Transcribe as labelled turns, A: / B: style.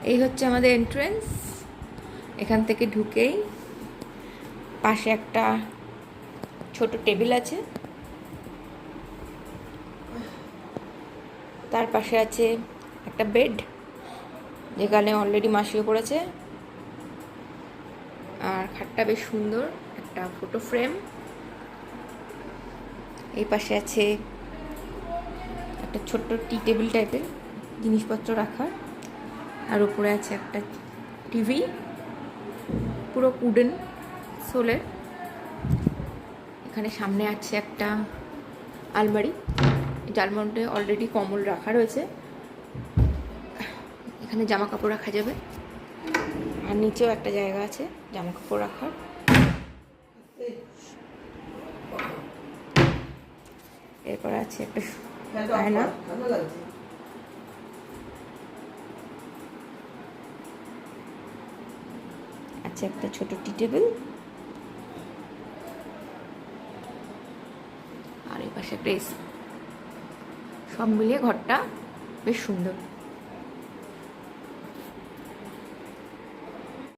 A: এই হচ্ছে আমাদের এন্ট্রেন্স। এখান থেকে ঢুকেই পাশে একটা ছোট টেবিল আছে, তার পাশে আছে একটা বেড যেখানে অলরেডি মাসিও পড়েছে, আর খাটটা বেশ সুন্দর, একটা ফটো ফ্রেম। এই পাশে আছে একটা ছোট্ট টি টেবিল টাইপের জিনিসপত্র রাখার, আর উপরে আছে একটা টিভি, পুরো উডেন সোলের। এখানে সামনে আছে একটা আলমারি, এই আলমারিতে অলরেডি কম্বল রাখা রয়েছে, এখানে জামা কাপড় রাখা যাবে, আর নিচেও একটা জায়গা আছে জামা কাপড় রাখার। এরপর আছে একটা আয়না, আছে একটা ছোট টি টেবিল, আর এই পাশে একটা এসি। সব মিলিয়ে ঘরটা বেশ সুন্দর।